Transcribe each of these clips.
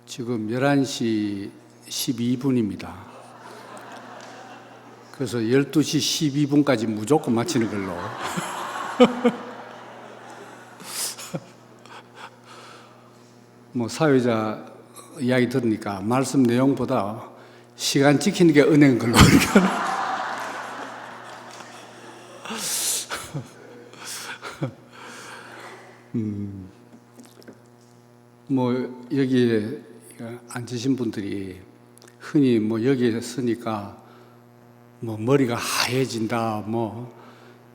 지금 11시 12분입니다. 그래서 12시 12분까지 무조건 마치는 걸로. 사회자 이야기 들으니까 말씀 내용보다 시간 지키는 게 은혜인 걸로. 여기에 앉으신 분들이 흔히 여기에 서니까 머리가 하얘진다,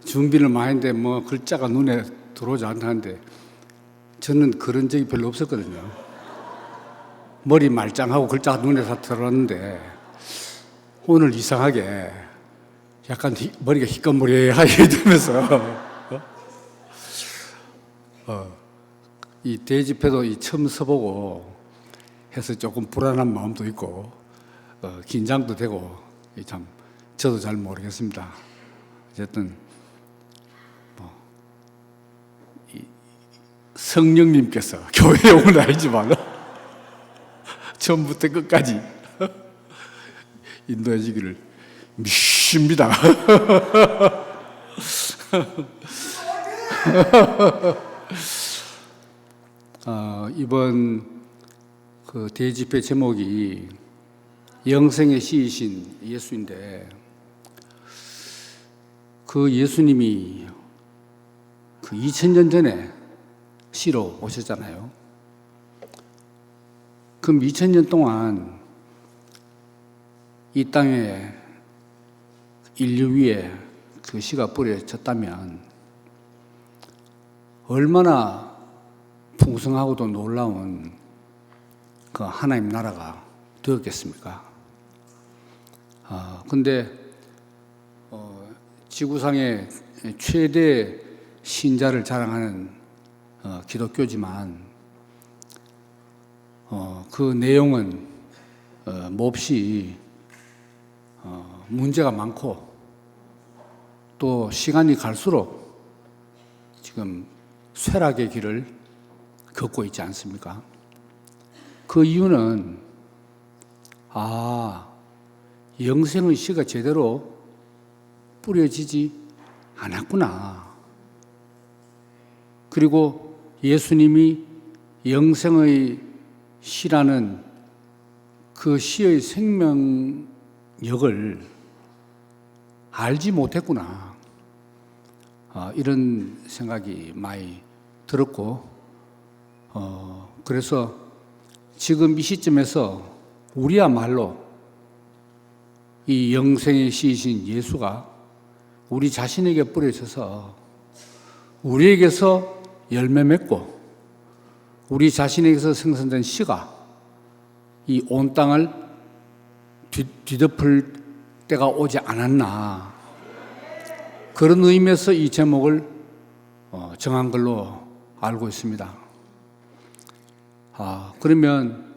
준비를 많이 했는데 글자가 눈에 들어오지 않다는데 저는 그런 적이 별로 없었거든요. 머리 말짱하고 글자가 눈에 다 들어왔는데 오늘 이상하게 약간 머리가 희꺼무리하게 되면서 이 대집회도 처음 서보고 해서 조금 불안한 마음도 있고 긴장도 되고 참 저도 잘 모르겠습니다. 어쨌든 성령님께서 교회에 온 건 아니지만 처음부터 끝까지 인도해 주기를 믿습니다. 이번 그 대집회 제목이 영생의 시이신 예수인데, 그 예수님이 그 2000년 전에 시로 오셨잖아요. 그럼 2000년 동안 이 땅에 인류 위에 그 씨가 뿌려졌다면 얼마나 풍성하고도 놀라운 그 하나님 나라가 되었겠습니까? 근데 지구상의 최대 신자를 자랑하는 기독교지만 그 내용은 몹시 문제가 많고 또 시간이 갈수록 지금 쇠락의 길을 걷고 있지 않습니까? 그 이유는 영생의 씨가 제대로 뿌려지지 않았구나. 그리고 예수님이 영생의 씨라는 그 씨의 생명력을 알지 못했구나. 이런 생각이 많이 들었고, 그래서 지금 이 시점에서 우리야말로 이 영생의 씨이신 예수가 우리 자신에게 뿌려져서 우리에게서 열매 맺고 우리 자신에게서 생성된 씨가 이 온 땅을 뒤덮을 때가 오지 않았나, 그런 의미에서 이 제목을 정한 걸로 알고 있습니다. 그러면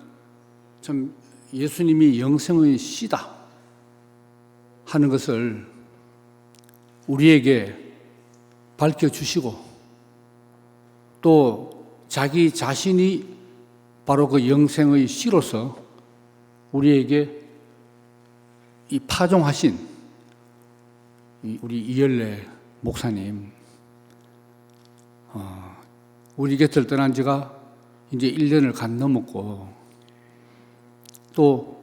참 예수님이 영생의 씨다 하는 것을 우리에게 밝혀주시고 또 자기 자신이 바로 그 영생의 씨로서 우리에게 이 파종하신 우리 이열래 목사님, 우리 곁을 떠난 지가 이제 1년을 간 넘었고, 또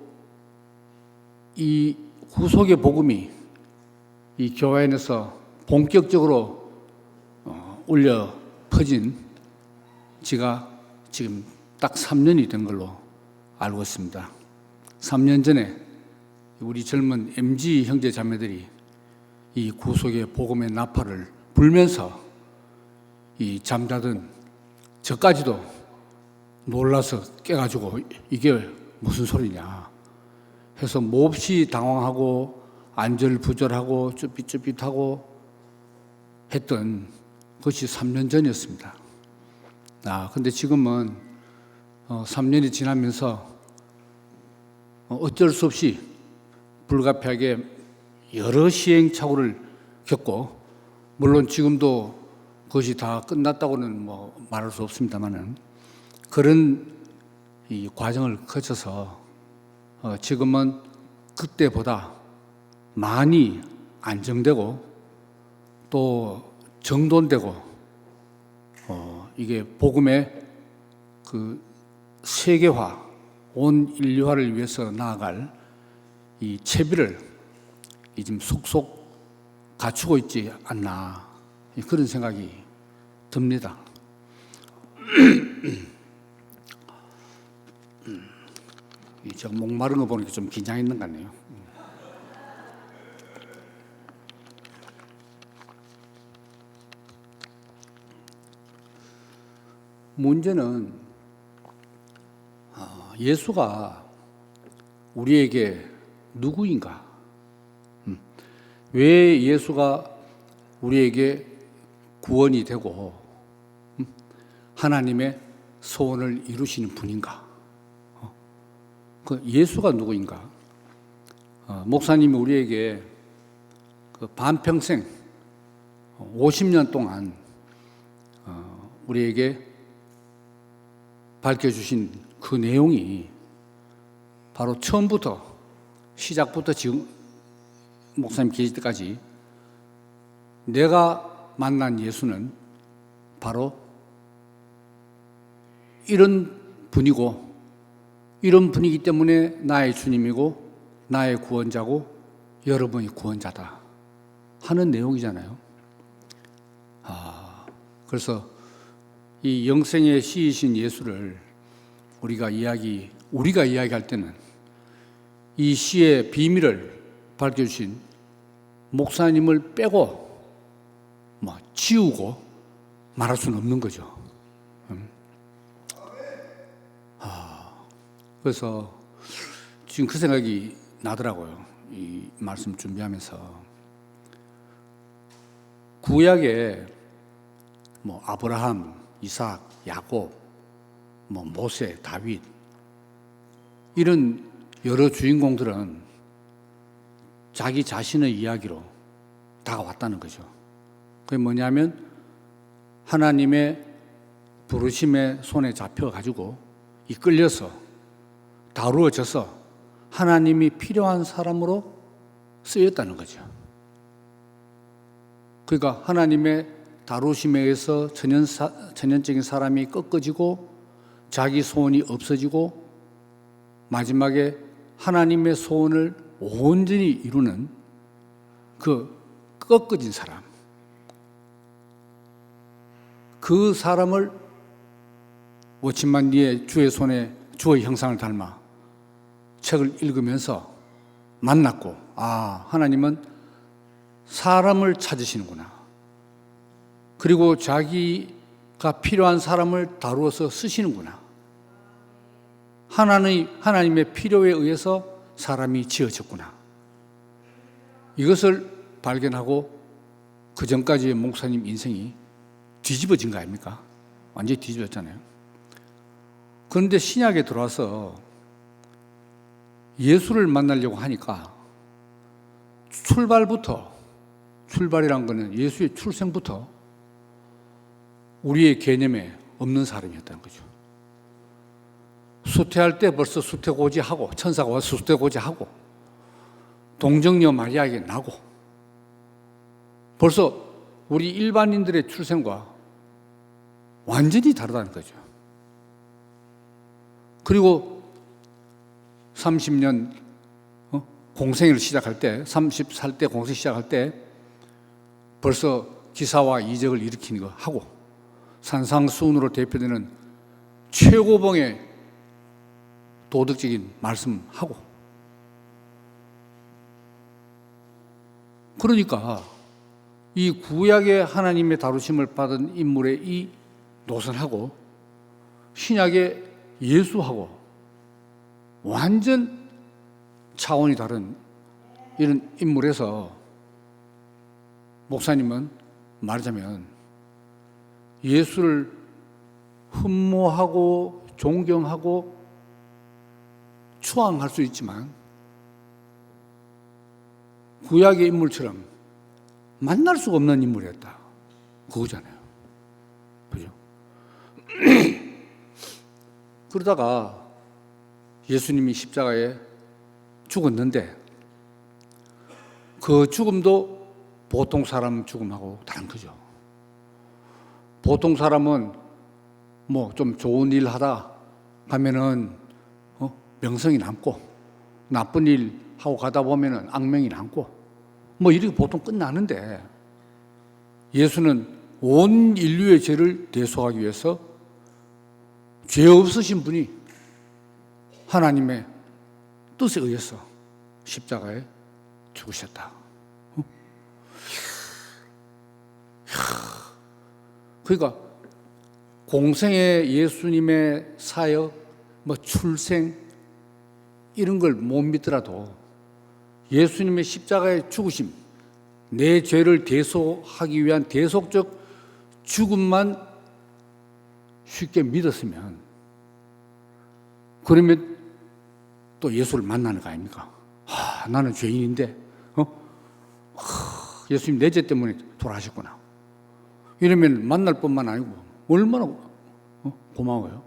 이 구속의 복음이 이 교회 안에서 본격적으로 울려 퍼진 지가 지금 딱 3년이 된 걸로 알고 있습니다. 3년 전에 우리 젊은 MG 형제 자매들이 이 구속의 복음의 나팔을 불면서 이 잠자던 저까지도 놀라서 깨가지고 이게 무슨 소리냐 해서 몹시 당황하고 안절부절하고 쭈삣쭈삣하고 했던 것이 3년 전이었습니다. 근데 지금은 3년이 지나면서 어쩔 수 없이 불가피하게 여러 시행착오를 겪고, 물론 지금도 그것이 다 끝났다고는 말할 수 없습니다만은, 그런 이 과정을 거쳐서 지금은 그때보다 많이 안정되고 또 정돈되고 이게 복음의 그 세계화, 온 인류화를 위해서 나아갈 이 채비를 지금 속속 갖추고 있지 않나 그런 생각이 듭니다. 제가 목마른 거 보니까 좀 긴장했는 것 같네요. 문제는 예수가 우리에게 누구인가? 왜 예수가 우리에게 구원이 되고 하나님의 소원을 이루시는 분인가? 그 예수가 누구인가? 목사님이 우리에게 그 반평생 50년 동안 우리에게 밝혀주신 그 내용이 바로 처음부터 시작부터 지금 목사님 계실 때까지 내가 만난 예수는 바로 이런 분이고 이런 분이기 때문에 나의 주님이고 나의 구원자고 여러분이 구원자다 하는 내용이잖아요. 그래서 이 영생의 시이신 예수를 우리가 이야기할 때는 이 시의 비밀을 밝혀주신 목사님을 빼고 지우고 말할 수는 없는 거죠. 그래서 지금 그 생각이 나더라고요. 이 말씀 준비하면서 구약에 아브라함, 이삭, 야곱, 모세, 다윗 이런 여러 주인공들은 자기 자신의 이야기로 다가왔다는 거죠. 그게 뭐냐면 하나님의 부르심의 손에 잡혀가지고 이끌려서 다루어져서 하나님이 필요한 사람으로 쓰였다는 거죠. 그러니까 하나님의 다루심에 의해서 천연적인 사람이 꺾어지고 자기 소원이 없어지고 마지막에 하나님의 소원을 온전히 이루는 그 꺾어진 사람, 그 사람을 워치만 니의 주의 손에 주의 형상을 닮아 책을 읽으면서 만났고, 하나님은 사람을 찾으시는구나. 그리고 자기가 필요한 사람을 다루어서 쓰시는구나. 하나님의 필요에 의해서 사람이 지어졌구나. 이것을 발견하고 그 전까지의 목사님 인생이 뒤집어진 거 아닙니까? 완전히 뒤집어졌잖아요. 그런데 신약에 들어와서 예수를 만나려고 하니까 출발이란 거는 예수의 출생부터 우리의 개념에 없는 사람이었다는 거죠. 수태할 때 벌써 수태고지하고 천사가 와서 수태고지하고 동정녀 마리아에게 나고 벌써 우리 일반인들의 출생과 완전히 다르다는 거죠. 그리고 30년 공생을 시작할 때 30살 때 공생 시작할 때 벌써 기사와 이적을 일으키는 거 하고 산상수훈으로 대표되는 최고봉의 도덕적인 말씀하고 그러니까 이 구약의 하나님의 다루심을 받은 인물의 이 노선하고 신약의 예수하고 완전 차원이 다른 이런 인물에서 목사님은 말하자면 예수를 흠모하고 존경하고 추앙할 수 있지만 구약의 인물처럼 만날 수가 없는 인물이었다. 그거잖아요. 그죠? 그러다가 예수님이 십자가에 죽었는데 그 죽음도 보통 사람 죽음하고 다른 거죠. 보통 사람은 뭐 좀 좋은 일 하다 가면은 명성이 남고, 나쁜 일 하고 가다 보면은 악명이 남고, 뭐 이렇게 보통 끝나는데, 예수는 온 인류의 죄를 대속하기 위해서 죄 없으신 분이 하나님의 뜻에 의해서 십자가에 죽으셨다. 그러니까 공생의 예수님의 사역, 뭐 출생 이런 걸 못 믿더라도 예수님의 십자가의 죽으심, 내 죄를 대속하기 위한 대속적 죽음만 쉽게 믿었으면, 그러면 또 예수를 만나는 거 아닙니까? 나는 죄인인데 예수님 내 죄 때문에 돌아가셨구나. 이러면 만날 뿐만 아니고 얼마나 고마워요.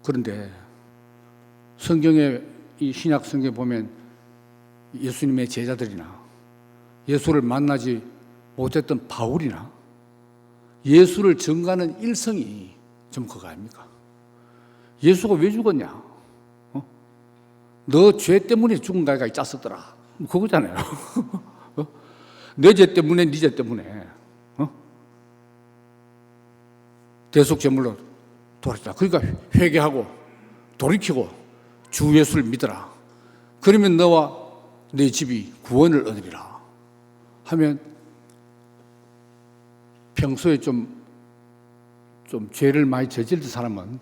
그런데 성경에, 이 신약 성경에 보면 예수님의 제자들이나 예수를 만나지 못했던 바울이나 예수를 증거하는 일성이 좀 그거 아닙니까? 예수가 왜 죽었냐? 너 죄 때문에 죽은 거가 짰었더라. 그거잖아요. 내 죄 때문에, 네 죄 때문에 대속 제물로 돌아왔다. 그러니까 회개하고 돌이키고 주 예수를 믿어라. 그러면 너와 네 집이 구원을 얻으리라 하면, 평소에 좀 죄를 많이 저지른 사람은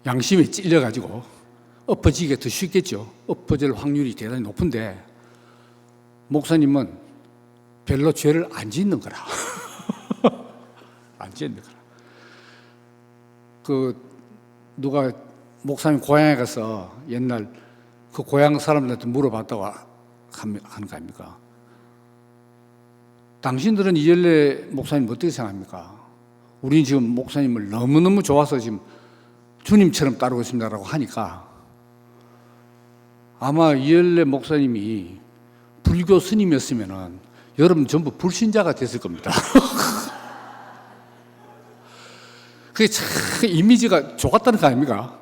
양심에 찔려가지고 엎어지기가 더 쉽겠죠. 엎어질 확률이 대단히 높은데, 목사님은 별로 죄를 안 짓는 거라. 안 짓는 거라. 누가 목사님 고향에 가서 옛날 그 고향 사람들한테 물어봤다고 하는 거 아닙니까? 당신들은 이열래 목사님 어떻게 생각합니까? 우리는 지금 목사님을 너무너무 좋아서 지금 주님처럼 따르고 있습니다라고 하니까, 아마 이열래 목사님이 불교 스님이었으면은 여러분 전부 불신자가 됐을 겁니다. 그게 참 이미지가 좋았다는 거 아닙니까?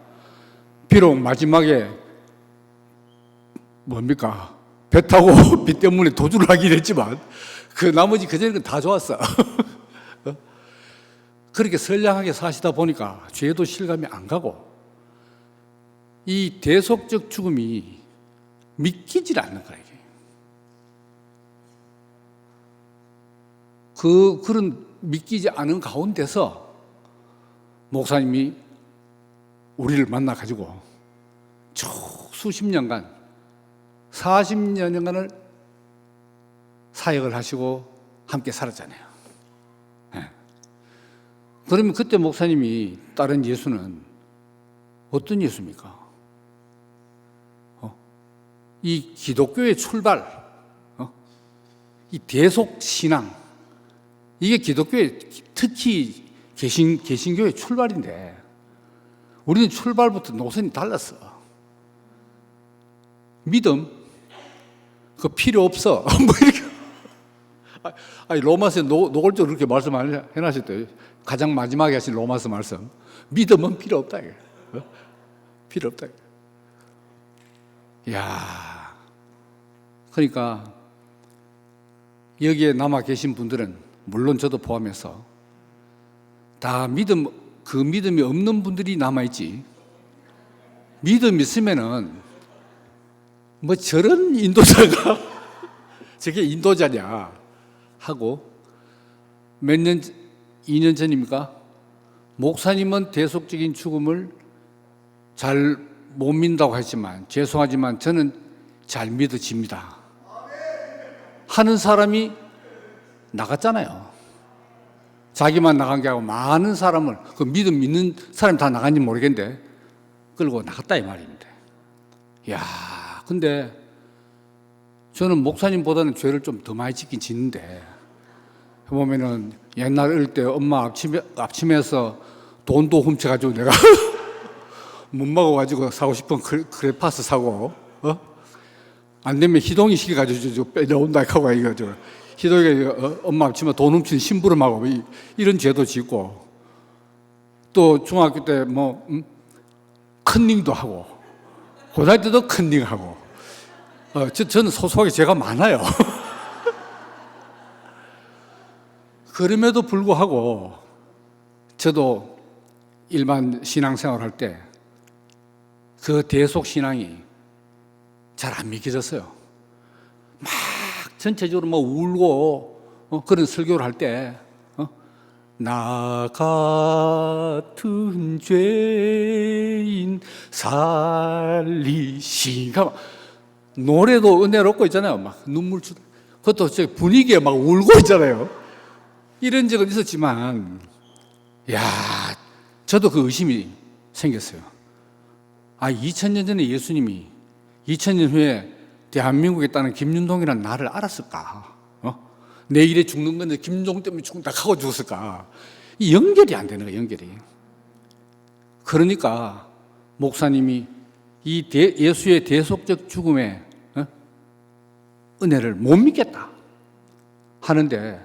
비록 마지막에 뭡니까? 배 타고 비 때문에 도주를 하긴 했지만 그 나머지 그전에는 다 좋았어. 그렇게 선량하게 사시다 보니까 죄도 실감이 안 가고, 이 대속적 죽음이 믿기질 않는 거예요. 그런 믿기지 않은 가운데서 목사님이 우리를 만나가지고 쭉 수십 년간, 40여 년간을 사역을 하시고 함께 살았잖아요. 네. 그러면 그때 목사님이 따른 예수는 어떤 예수입니까? 이 기독교의 출발, 이 대속신앙, 이게 기독교의, 특히 개신교의 출발인데, 우리는 출발부터 노선이 달랐어. 믿음, 그거 필요 없어. 뭐 이렇게. 아니, 로마서에 노골적으로 그렇게 말씀 안 해놨었대요. 가장 마지막에 하신 로마서 말씀. 믿음은 필요 없다. 필요 없다. 이야. 그러니까, 여기에 남아 계신 분들은, 물론 저도 포함해서, 다 그 믿음이 없는 분들이 남아있지. 믿음 있으면은, 뭐 저런 인도자가, 저게 인도자냐 하고, 몇 년, 2년 전입니까? 목사님은 대속적인 죽음을 잘 못 믿는다고 했지만, 죄송하지만 저는 잘 믿어집니다 하는 사람이 나갔잖아요. 자기만 나간 게 아니고 많은 사람을, 그 믿음 믿는 사람이 다 나간지 모르겠는데 끌고 나갔다 이 말입니다. 이야, 근데 저는 목사님보다는 죄를 좀 더 많이 짓긴 짓는데, 보면은 옛날 어릴 때 엄마 앞치매에서 돈도 훔쳐가지고 내가 못 먹어가지고 사고 싶은 크레파스 사고, 안 되면 희동이 시켜가지고 빼려온다 하고 이거 희동이가 엄마 앞치마 돈 훔친 심부름하고 이런 죄도 짓고, 또 중학교 때 뭐 컨닝도 하고, 고등학교 때도 컨닝하고, 저는 소소하게 죄가 많아요. 그럼에도 불구하고 저도 일반 신앙생활 할 때 그 대속 신앙이 잘 안 믿겨졌어요. 막 전체적으로 뭐 울고 그런 설교를 할 때 나 같은 죄인 살리시가 노래도 은혜롭고 있잖아요. 막 눈물 그것도 분위기에 막 울고 있잖아요. 이런 적은 있었지만, 저도 그 의심이 생겼어요. 2000년 전에 예수님이 2000년 후에 대한민국에 있다는 김윤동이라는 나를 알았을까? 내일에 죽는 건데 김윤동 때문에 죽는다 하고 죽었을까? 이 연결이 안 되는 거예요, 연결이. 그러니까 목사님이 이 예수의 대속적 죽음의 은혜를 못 믿겠다 하는데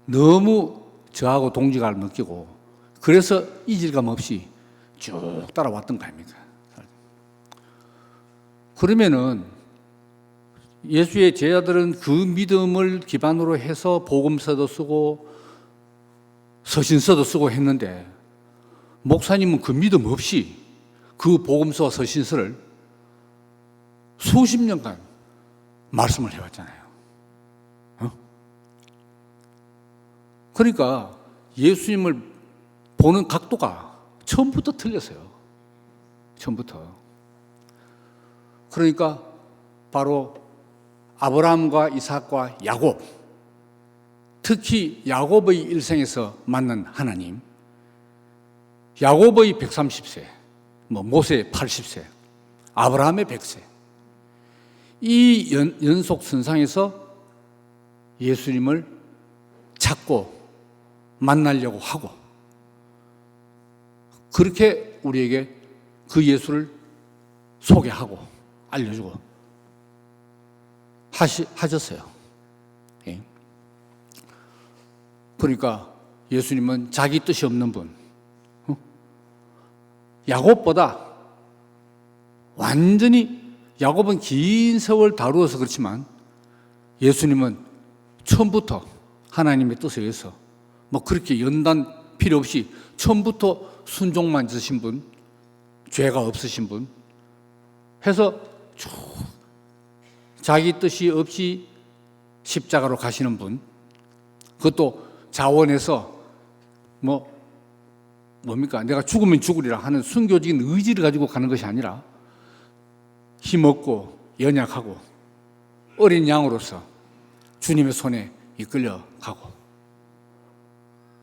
너무 저하고 동지감을 느끼고, 그래서 이질감 없이 쭉 따라왔던 거 아닙니까? 그러면은 예수의 제자들은 그 믿음을 기반으로 해서 복음서도 쓰고 서신서도 쓰고 했는데, 목사님은 그 믿음 없이 그 복음서와 서신서를 수십 년간 말씀을 해왔잖아요. 그러니까 예수님을 보는 각도가 처음부터 틀렸어요. 처음부터. 그러니까 바로 아브라함과 이삭과 야곱, 특히 야곱의 일생에서 만난 하나님, 야곱의 130세, 모세의 80세, 아브라함의 100세, 이 연속 선상에서 예수님을 찾고 만나려고 하고, 그렇게 우리에게 그 예수를 소개하고 알려주고 하셨어요. 예. 그러니까 예수님은 자기 뜻이 없는 분, 야곱보다 완전히, 야곱은 긴 세월 다루어서 그렇지만 예수님은 처음부터 하나님의 뜻에 의해서 그렇게 연단 필요 없이 처음부터 순종만 있으신 분, 죄가 없으신 분 해서 쭉 자기 뜻이 없이 십자가로 가시는 분, 그것도 자원해서 뭡니까? 내가 죽으면 죽으리라 하는 순교적인 의지를 가지고 가는 것이 아니라 힘없고 연약하고 어린 양으로서 주님의 손에 이끌려 가고,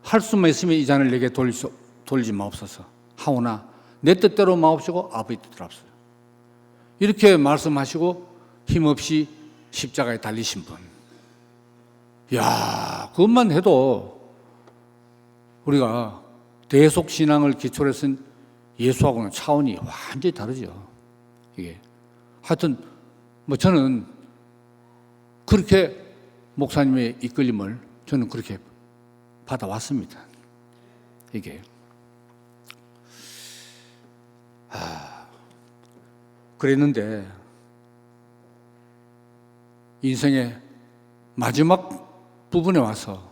할 수만 있으면 이 잔을 내게 돌리지 마옵소서 하오나 내 뜻대로 마옵시고 아버지 뜻대로 합시다. 이렇게 말씀하시고 힘없이 십자가에 달리신 분. 그것만 해도 우리가 대속신앙을 기초로 쓴 예수하고는 차원이 완전히 다르죠. 이게. 하여튼 저는 그렇게 목사님의 이끌림을 저는 그렇게 받아왔습니다. 이게. 그랬는데 인생의 마지막 부분에 와서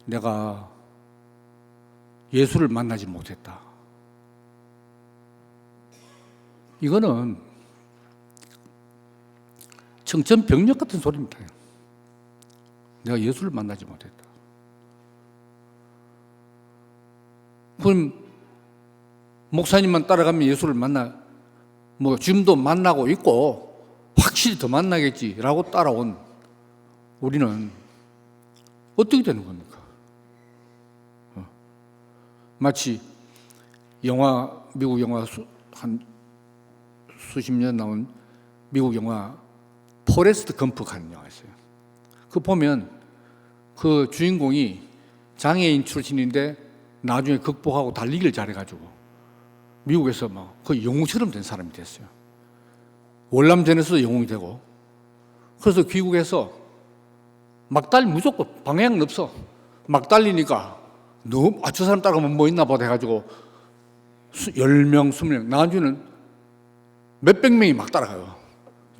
내가 예수를 만나지 못했다. 이거는 청천벽력 같은 소리입니다. 내가 예수를 만나지 못했다. 그럼 목사님만 따라가면 예수를 지금도 만나고 있고 확실히 더 만나겠지라고 따라온 우리는 어떻게 되는 겁니까? 마치 미국 영화 한 수십 년 나온 미국 영화 포레스트 검프 하는 영화 있어요. 그 보면 그 주인공이 장애인 출신인데 나중에 극복하고 달리기를 잘해가지고 미국에서 막 거의 영웅처럼 된 사람이 됐어요. 월남전에서도 영웅이 되고. 그래서 귀국해서 막 달리 무조건 방향은 없어. 막 달리니까 너무 저 사람 따라가면 뭐 있나 보다 해가지고 10명, 20명, 나중에는 몇백 명이 막 따라가요.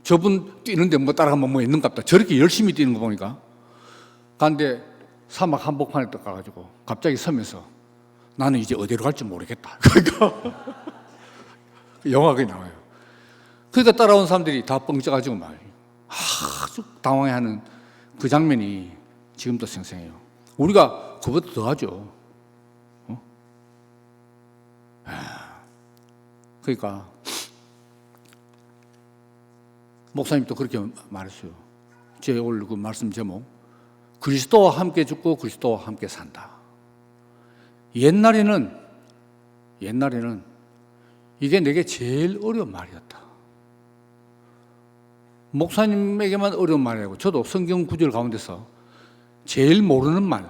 저분 뛰는데 뭐 따라가면 뭐 있는가 보다. 저렇게 열심히 뛰는 거 보니까. 그런데 사막 한복판에 딱 가가지고 갑자기 서면서 나는 이제 어디로 갈지 모르겠다. 그러니까 영화가 나와요. 그러니까 따라온 사람들이 다 뻥쪄가지고 막 아주 당황해하는 그 장면이 지금도 생생해요. 우리가 그것도 더 하죠. 그러니까 목사님도 그렇게 말했어요. 제 오늘 그 말씀 제목, 그리스도와 함께 죽고 그리스도와 함께 산다. 옛날에는 이게 내게 제일 어려운 말이었다. 목사님에게만 어려운 말이고, 저도 성경 구절 가운데서 제일 모르는 말,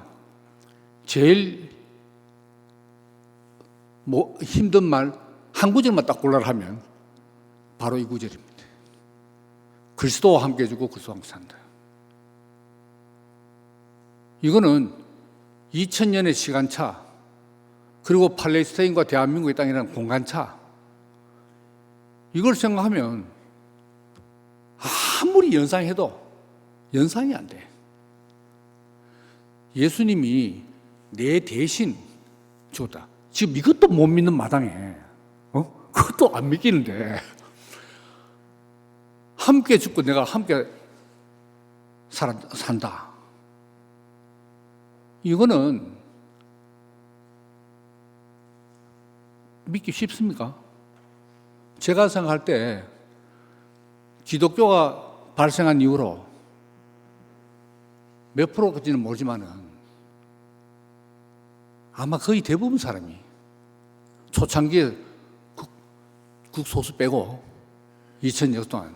제일 힘든 말 한 구절만 딱 골라라 하면 바로 이 구절입니다. 그리스도와 함께 죽고 그리스도와 함께 산다. 이거는 2000년의 시간차, 그리고 팔레스타인과 대한민국의 땅이라는 공간차, 이걸 생각하면 아무리 연상해도 연상이 안 돼. 예수님이 내 대신 죽었다. 지금 이것도 못 믿는 마당에, 그것도 안 믿기는데, 함께 죽고 내가 함께 산다. 이거는 믿기 쉽습니까? 제가 생각할 때 기독교가 발생한 이후로 몇 프로까지는 모르지만은 아마 거의 대부분 사람이 초창기에 극소수 빼고 2000년 동안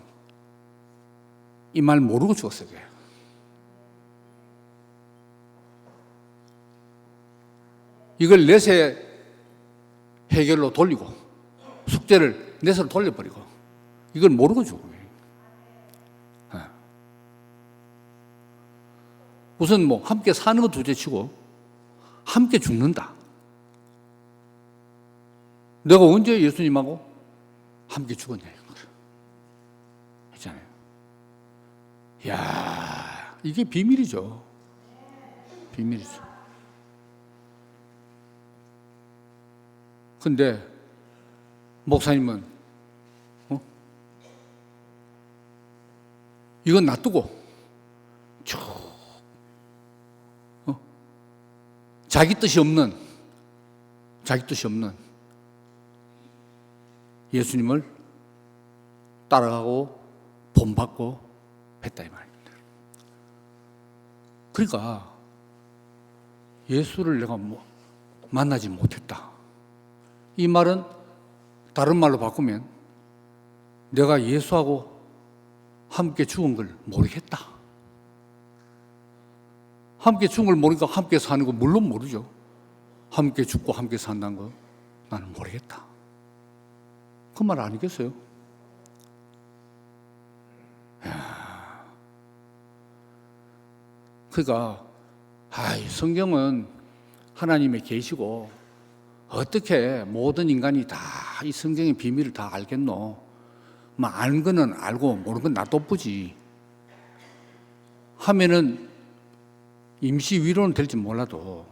이 말 모르고 죽었어요. 이걸 내세 해결로 돌리고 숙제를 내세로 돌려버리고 이걸 모르고 죽어요. 우선 뭐 함께 사는 것 둘째치고 함께 죽는다. 내가 언제 예수님하고 함께 죽었냐 했잖아요. 이야, 이게 비밀이죠. 비밀이죠. 근데 목사님은 이건 놔두고 쭉 자기 뜻이 없는 예수님을 따라가고 본받고 했다 이 말입니다. 그러니까 예수를 내가 만나지 못했다. 이 말은 다른 말로 바꾸면 내가 예수하고 함께 죽은 걸 모르겠다. 함께 죽은 걸 모르니까 함께 사는 거 물론 모르죠. 함께 죽고 함께 산다는 거 나는 모르겠다. 그 말 아니겠어요? 그러니까 성경은 하나님의 계시고 어떻게 모든 인간이 다 이 성경의 비밀을 다 알겠노? 아는 거는 알고 모르는 건 놔둬보지 하면은 임시 위로는 될지 몰라도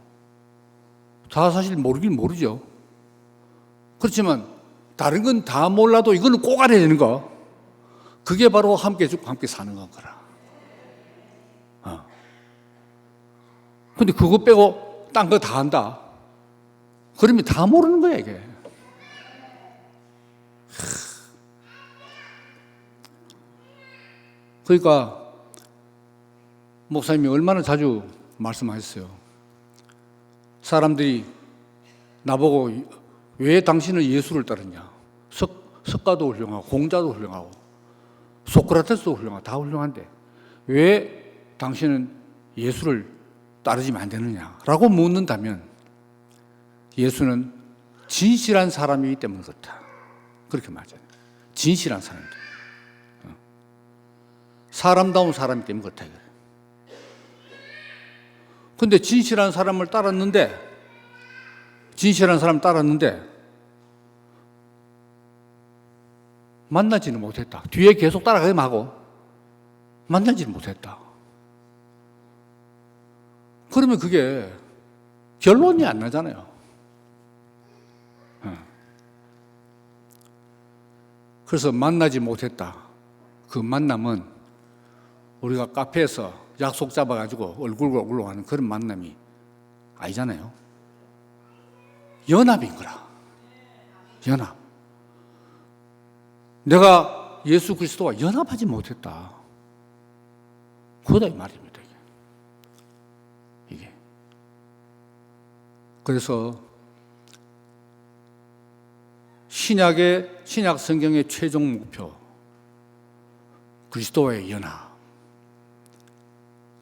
다 사실 모르긴 모르죠. 그렇지만 다른 건 다 몰라도 이거는 꼭 알아야 되는 거, 그게 바로 함께 죽고 함께 사는 거라. 근데 그거 빼고 딴 거 다 한다. 그러면 다 모르는 거야 이게. 그러니까 목사님이 얼마나 자주 말씀하셨어요. 사람들이 나보고 왜 당신은 예수를 따르냐? 석가도 훌륭하고 공자도 훌륭하고 소크라테스도 훌륭하고 다 훌륭한데 왜 당신은 예수를 따르지면 안 되느냐라고 묻는다면, 예수는 진실한 사람이기 때문에 그렇다. 그렇게 말하잖아요. 진실한 사람이다. 사람다운 사람이기 때문에 그렇다. 근데 진실한 사람을 따랐는데 만나지는 못했다. 뒤에 계속 따라가기만 하고 만나지는 못했다. 그러면 그게 결론이 안 나잖아요. 그래서 만나지 못했다. 그 만남은 우리가 카페에서 약속 잡아가지고 얼굴과 얼굴로 하는 그런 만남이 아니잖아요. 연합인 거라. 연합. 내가 예수 그리스도와 연합하지 못했다. 그거다 이 말입니다. 이게. 그래서 신약 성경의 최종 목표, 그리스도와의 연합.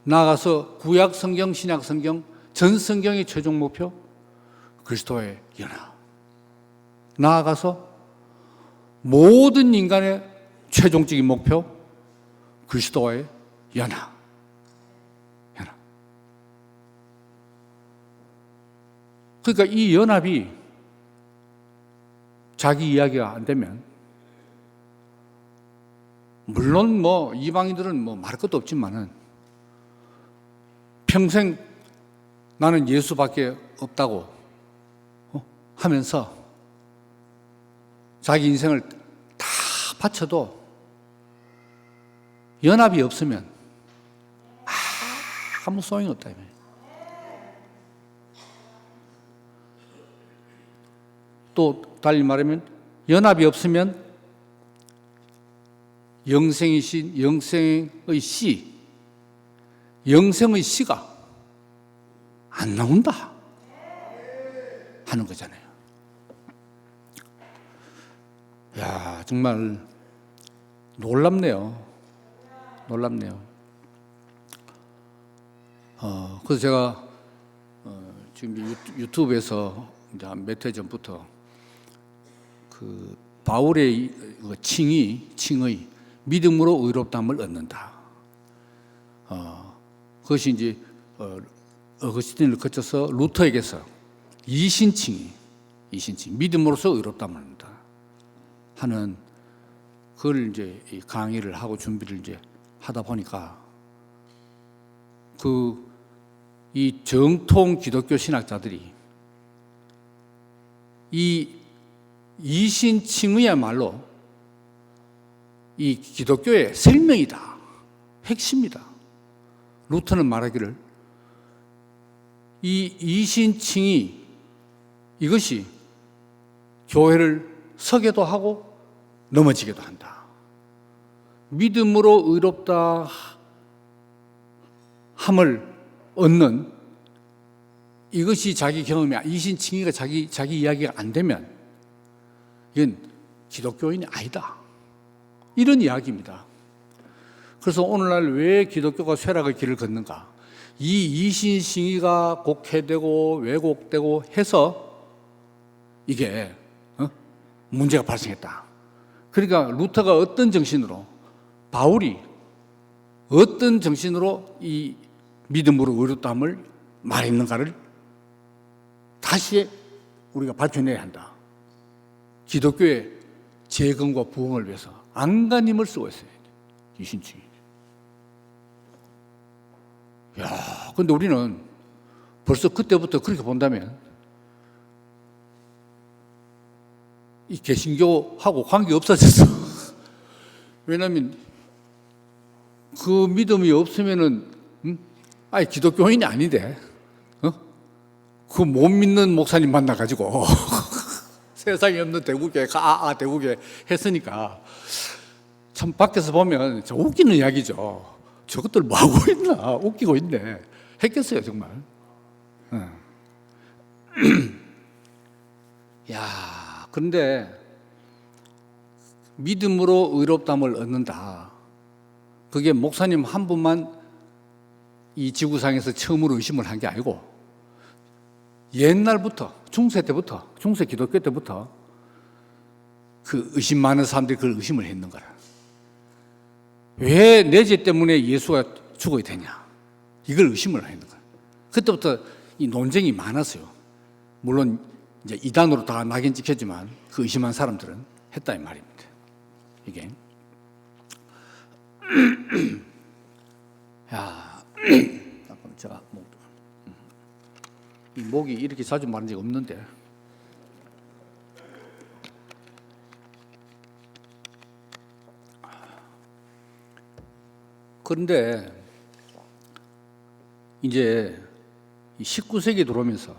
나아가서 구약 성경, 신약 성경, 전 성경의 최종 목표, 그리스도와의 연합. 나아가서 모든 인간의 최종적인 목표, 그리스도와의 연합. 그러니까 이 연합이 자기 이야기가 안 되면, 물론 이방인들은 말할 것도 없지만은 평생 나는 예수밖에 없다고 하면서 자기 인생을 다 바쳐도 연합이 없으면 아무 소용이 없다. 또 달리 말하면 연합이 없으면 영생의 씨가 안 나온다 하는 거잖아요. 야, 정말 놀랍네요. 그래서 제가 지금 유튜브에서 이제 한 몇 해 전부터 그 바울의 칭의 믿음으로 의롭다함을 얻는다. 그것이 이제 어거스틴을 거쳐서 루터에게서 이신칭 믿음으로서 의롭다함을 얻는다 하는 그걸 이제 강의를 하고 준비를 이제 하다 보니까 이 정통 기독교 신학자들이 이 이신칭의야말로 이 기독교의 생명이다, 핵심이다. 루터는 말하기를 이 이신칭의 이것이 교회를 서게도 하고 넘어지게도 한다. 믿음으로 의롭다 함을 얻는 이것이 자기 경험이 이신칭의가 자기 이야기가 안 되면 이건 기독교인이 아니다. 이런 이야기입니다. 그래서 오늘날 왜 기독교가 쇠락의 길을 걷는가? 이 이신칭의가 곡해되고 왜곡되고 해서 이게 문제가 발생했다. 그러니까 루터가 어떤 정신으로, 바울이 어떤 정신으로 이 믿음으로 의롭다함을 말했는가를 다시 우리가 밝혀내야 한다. 기독교의 재건과 부흥을 위해서 안간힘을 쓰고 있어요. 이신칭이. 야, 근데 우리는 벌써 그때부터 그렇게 본다면 이 개신교하고 관계 없어졌어. 왜냐하면 그 믿음이 없으면은 아니 기독교인이 아닌데, 그 못 믿는 목사님 만나가지고 세상에 없는 대국에 대국에 했으니까 참 밖에서 보면 저 웃기는 이야기죠. 저것들 뭐 하고 있나, 웃기고 있네 했겠어요 정말. 야, 그런데 믿음으로 의롭다함을 얻는다. 그게 목사님 한 분만 이 지구상에서 처음으로 의심을 한 게 아니고 옛날부터 중세 때부터 중세 기독교 때부터 그 의심 많은 사람들이 그걸 의심을 했는 거라. 왜 내 죄 때문에 예수가 죽어야 되냐? 이걸 의심을 했는 거야. 그때부터 이 논쟁이 많았어요. 물론 이제 이단으로 다 낙인 찍혔지만 그 의심한 사람들은 했다 이 말입니다. 이게 야, 제가 이 목이 이렇게 자주 마른 적이 없는데. 그런데 이제 19세기 들어오면서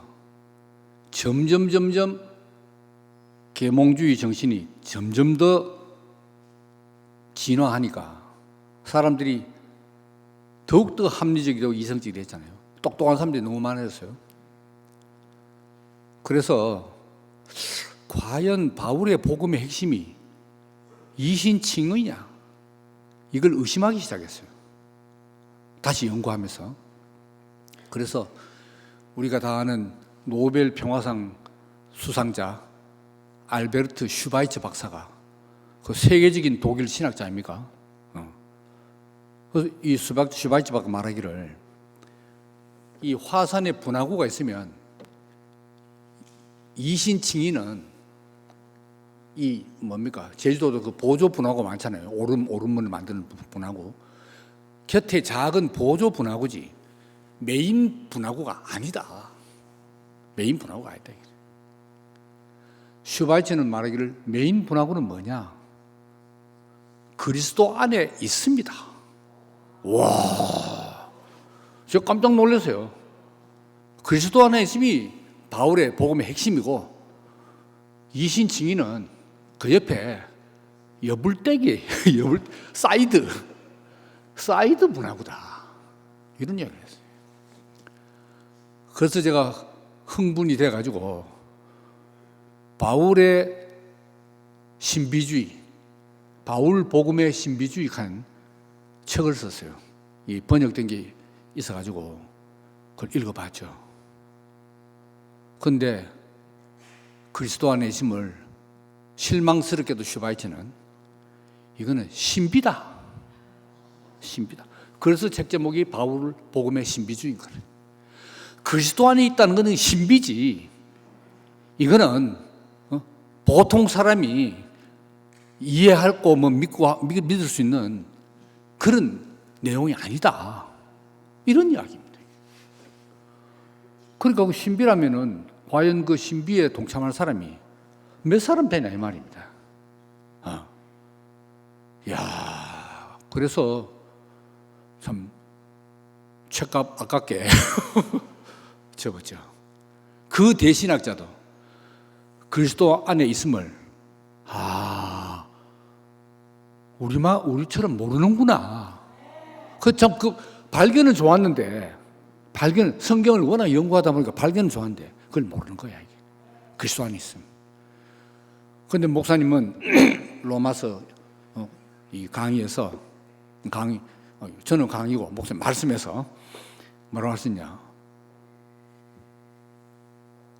점점 계몽주의 정신이 점점 더 진화하니까 사람들이 더욱더 합리적이고 이성적이 됐잖아요. 똑똑한 사람들이 너무 많아졌어요. 그래서 과연 바울의 복음의 핵심이 이신칭의냐? 이걸 의심하기 시작했어요. 다시 연구하면서. 그래서 우리가 다 아는 노벨 평화상 수상자 알베르트 슈바이처 박사가 그 세계적인 독일 신학자 아닙니까? 그래서 이 슈바이처 박사가 말하기를 이 화산에 분화구가 있으면 이신칭의는 이 뭡니까? 제주도도 그 보조 분화구 많잖아요. 오름문을 만드는 분화구. 곁에 작은 보조 분화구지 메인 분화구가 아니다. 메인 분화구가 아니다. 슈바이처는 말하기를 메인 분화구는 뭐냐? 그리스도 안에 있습니다. 와, 저 깜짝 놀랐어요. 그리스도 안에 있음이 바울의 복음의 핵심이고 이신칭의는 그 옆에 여불떼기, 사이드 분화구다. 이런 이야기를 했어요. 그래서 제가 흥분이 돼가지고 바울의 신비주의, 바울 복음의 신비주의한 책을 썼어요. 이 번역된 게 있어가지고 그걸 읽어봤죠. 그런데 그리스도 안에 있음을 실망스럽게도 슈바이처는 이거는 신비다. 신비다. 그래서 책 제목이 바울 복음의 신비주의인 거예요. 그리스도 안에 있다는 것은 신비지. 이거는 보통 사람이 이해하고 믿을 수 있는 그런 내용이 아니다. 이런 이야기입니다. 그러니까 그 신비라면은 과연 그 신비에 동참할 사람이 몇 사람 되냐 이 말입니다. 야, 그래서 참 책값 아깝게 접었죠. 그 대신학자도 그리스도 안에 있음을 우리처럼 모르는구나. 그 발견은 좋았는데 성경을 워낙 연구하다 보니까 발견은 좋았는데 그걸 모르는 거야 이게. 그리스도 안에 있음. 그런데 목사님은 로마서 이 강의에서 저는 강의고 목사님 말씀에서 뭐라고 하셨냐?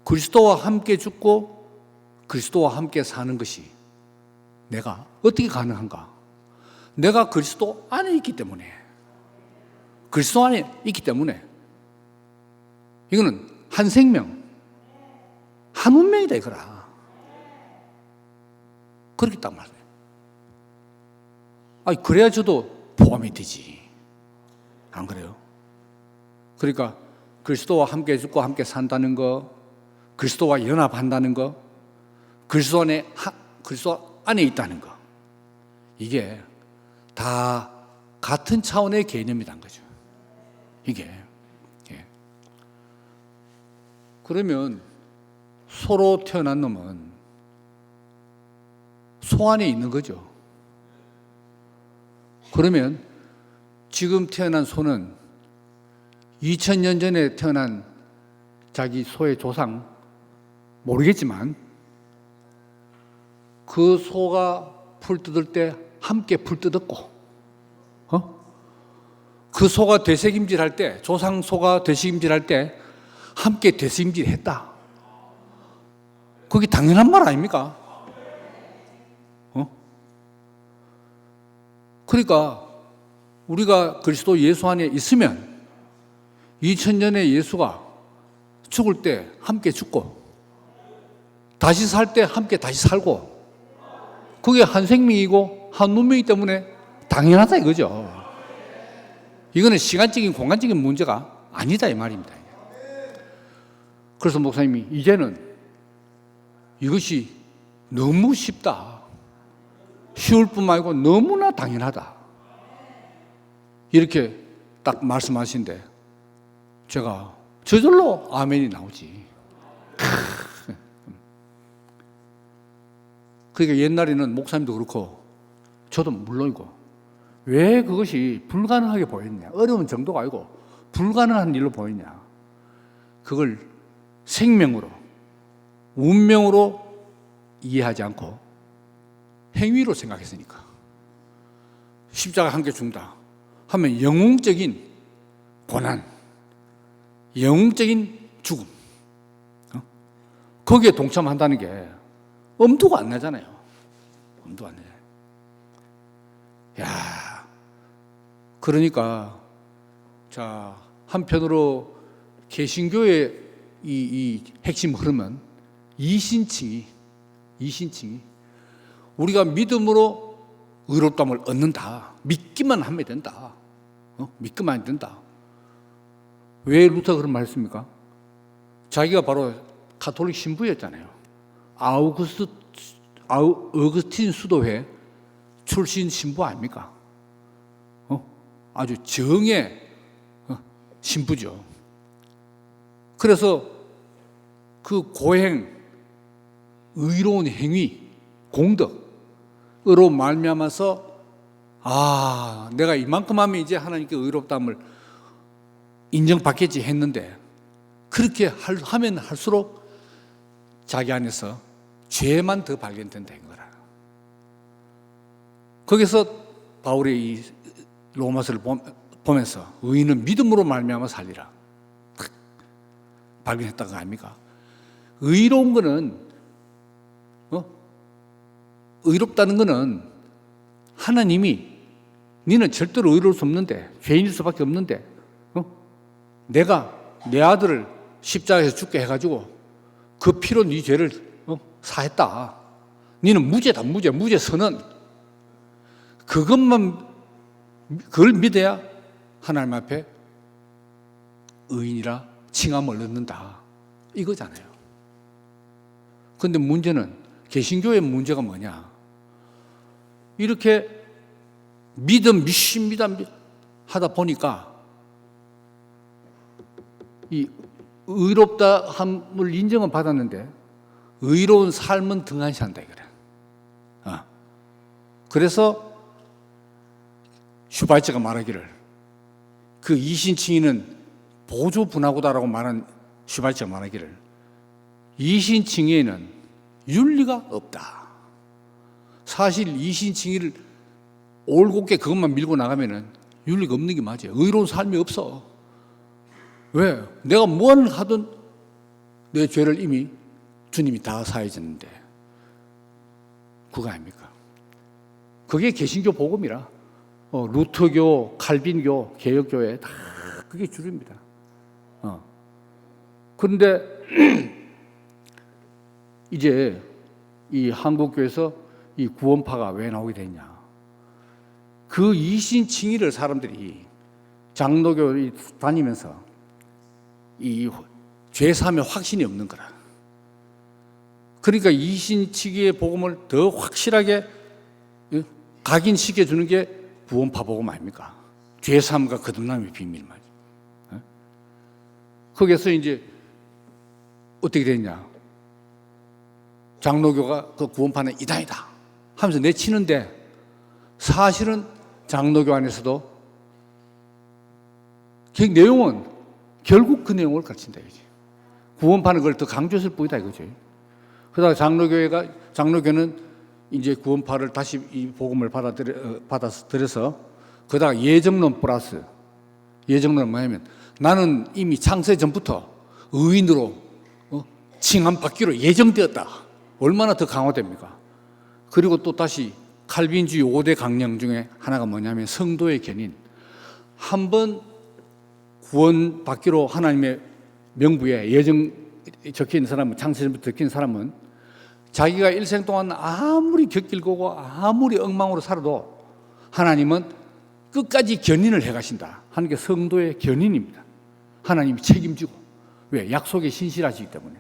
그리스도와 함께 죽고 그리스도와 함께 사는 것이 내가 어떻게 가능한가? 내가 그리스도 안에 있기 때문에, 그리스도 안에 있기 때문에 이거는 한 생명, 한 운명이다 이거라. 그렇게 딱 말해요. 그래야 저도 포함이 되지. 안 그래요? 그러니까 그리스도와 함께 죽고 함께 산다는 거, 그리스도와 연합한다는 거, 그리스도 안에 있다는 거, 이게 다 같은 차원의 개념이란 거죠. 이게. 예. 그러면 소로 태어난 놈은 소 안에 있는 거죠. 그러면 지금 태어난 소는 2000년 전에 태어난 자기 소의 조상 모르겠지만 그 소가 풀 뜯을 때 함께 풀 뜯었고, 그 소가 되새김질 할 때, 조상 소가 되새김질 할 때 함께 되새김질 했다. 그게 당연한 말 아닙니까? 그러니까 우리가 그리스도 예수 안에 있으면 2000년의 예수가 죽을 때 함께 죽고 다시 살 때 함께 다시 살고 그게 한 생명이고 한 운명이기 때문에 당연하다 이거죠. 이거는 시간적인 공간적인 문제가 아니다 이 말입니다. 그래서 목사님이 이제는 이것이 너무 쉽다. 쉬울 뿐만 아니고 너무나 당연하다. 이렇게 딱 말씀하신데 제가 저절로 아멘이 나오지. 그러니까 옛날에는 목사님도 그렇고 저도 물론이고 왜 그것이 불가능하게 보였냐. 어려운 정도가 아니고 불가능한 일로 보였냐. 그걸 생명으로 운명으로 이해하지 않고 행위로 생각했으니까. 십자가 함께 죽는다 하면 영웅적인 고난, 영웅적인 죽음, 거기에 동참한다는 게 엄두가 안 나잖아요. 엄두가 안 나요. 야, 그러니까 자 한편으로 개신교의 이 핵심 흐름은 이신칭이 우리가 믿음으로 의롭다함을 얻는다. 믿기만 하면 된다. 믿기만 하면 된다. 왜 루터가 그런 말 했습니까? 자기가 바로 가톨릭 신부였잖아요. 어거스틴 수도회 출신 신부 아닙니까? 아주 정의 신부죠. 그래서 그 고행, 의로운 행위, 공덕으로 말미암아서 내가 이만큼 하면 이제 하나님께 의롭다함을 인정받겠지 했는데 그렇게 하면 할수록 자기 안에서 죄만 더 발견된다 이거라. 거기서 바울의 이 로마서를 보면서 의인은 믿음으로 말미암아 살리라 발견했다는 거 아닙니까? 의로운 거는 의롭다는 거는 하나님이 너는 절대로 의로울 수 없는데 죄인일 수밖에 없는데 내가 내 아들을 십자가에서 죽게 해가지고 그 피로 네 죄를 사했다. 너는 무죄다. 무죄 선언. 그걸 믿어야 하나님 앞에 의인이라 칭함을 얻는다. 이거잖아요. 그런데 문제는 개신교의 문제가 뭐냐? 이렇게 믿습니다 하다 보니까 이 의롭다함을 인정은 받았는데 의로운 삶은 등한시한다 이거래. 그래서 슈바이처가 말하기를 그 이신칭의는 보조분하고다라고 말한 슈바이처가 말하기를 이신칭의에는 윤리가 없다. 사실 이신칭의를 올곧게 그것만 밀고 나가면은 윤리가 없는 게 맞아요. 의로운 삶이 없어. 왜? 내가 무엇을 하든 내 죄를 이미 주님이 다 사해졌는데 그거 아닙니까? 그게 개신교 복음이라 루터교, 칼빈교, 개혁교회 다 그게 주류입니다. 그런데 이제 이 한국교회에서 이 구원파가 왜 나오게 됐냐? 그 이신칭의를 사람들이 장로교 다니면서 이 죄사함의 확신이 없는 거라. 그러니까 이신칭의의 복음을 더 확실하게 각인시켜주는 게 구원파 복음 아닙니까? 죄사함과 거듭남의 비밀 말이죠. 거기서 이제 어떻게 됐냐? 장로교가 그 구원파는 이단이다 하면서 내치는데 사실은 장로교 안에서도 그 내용은 결국 그 내용을 가르친다 이거지. 구원파는 그걸 더 강조했을 뿐이다 이거지. 그러다가 장로교는 이제 구원파를 다시 이 복음을 받아들여서 그다가 예정론 플러스 예정론은 뭐냐면 나는 이미 창세 전부터 의인으로 칭함받기로 예정되었다. 얼마나 더 강화됩니까? 그리고 또 다시 칼빈주의 5대 강령 중에 하나가 뭐냐면 성도의 견인. 한번 구원받기로 하나님의 명부에 예정 적혀있는 사람은, 창세전부터 적혀있는 사람은 자기가 일생 동안 아무리 곁길고고 아무리 엉망으로 살아도 하나님은 끝까지 견인을 해가신다 하는 게 성도의 견인입니다. 하나님이 책임지고. 왜? 약속에 신실하시기 때문에.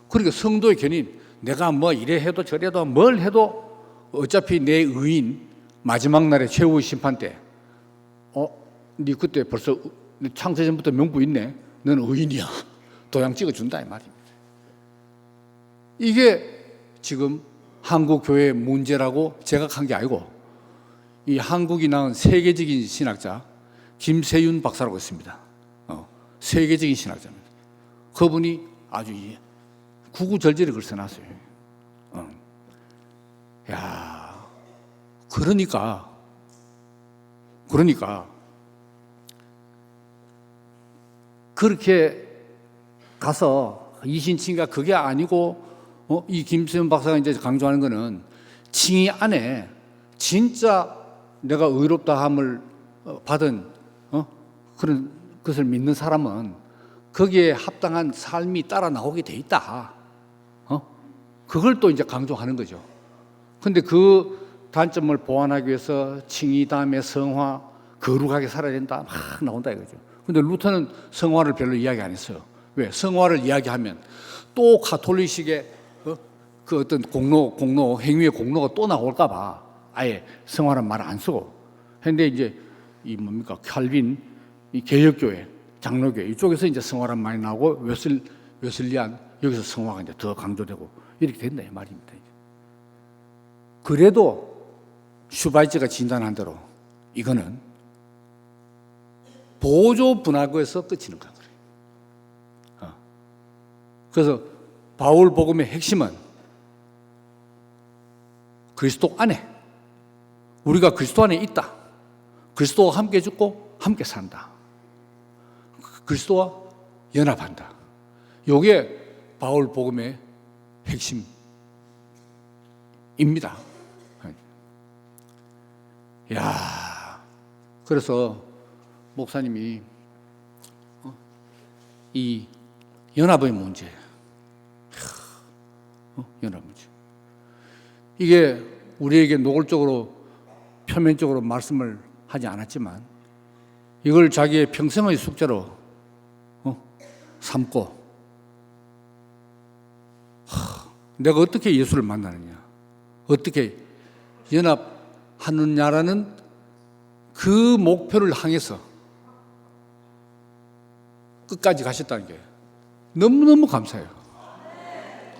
그러니까 성도의 견인, 내가 뭐 이래 해도 저래도 뭘 해도 어차피 내 의인 마지막 날에 최후의 심판 때 네 그때 벌써 창세전부터 명부 있네. 너는 의인이야. 도장 찍어준다 이 말입니다. 이게 지금 한국 교회의 문제라고 제각한 게 아니고 이 한국이 낳은 세계적인 신학자 김세윤 박사라고 있습니다. 세계적인 신학자입니다. 그분이 아주 구구절절히 글 써놨어요. 야, 그러니까 그렇게 가서 이신칭의가 그게 아니고 이 김세윤 박사가 이제 강조하는 거는 칭의 안에 진짜 내가 의롭다함을 받은 그런 것을 믿는 사람은 거기에 합당한 삶이 따라 나오게 돼 있다. 그걸 또 이제 강조하는 거죠. 근데 그 단점을 보완하기 위해서 칭의 다음에 성화, 거룩하게 살아야 된다 막 나온다 이거죠. 근데 루터는 성화를 별로 이야기 안 했어요. 왜? 성화를 이야기하면 또 가톨릭식의 그 어떤 공로, 행위의 공로가 또 나올까 봐 아예 성화란 말을 안 쓰고. 근데 이제 이 뭡니까? 칼빈, 이 개혁교회, 장로교회 이쪽에서 이제 성화란 말이 나오고 웨슬리안 여기서 성화가 이제 더 강조되고 이렇게 된다 이 말입니다. 그래도 슈바이처가 진단한 대로 이거는 보조 분화구에서 끝이는 거예요. 그래서 바울 복음의 핵심은 그리스도 안에, 우리가 그리스도 안에 있다. 그리스도와 함께 죽고 함께 산다. 그리스도와 연합한다. 이게 바울 복음의 핵심입니다. 야, 그래서 목사님이 이 연합의 문제, 연합 문제, 이게 우리에게 노골적으로 표면적으로 말씀을 하지 않았지만 이걸 자기의 평생의 숙제로 삼고 내가 어떻게 예수를 만나느냐, 어떻게 연합하느냐라는 그 목표를 향해서 끝까지 가셨다는 게 너무너무 감사해요.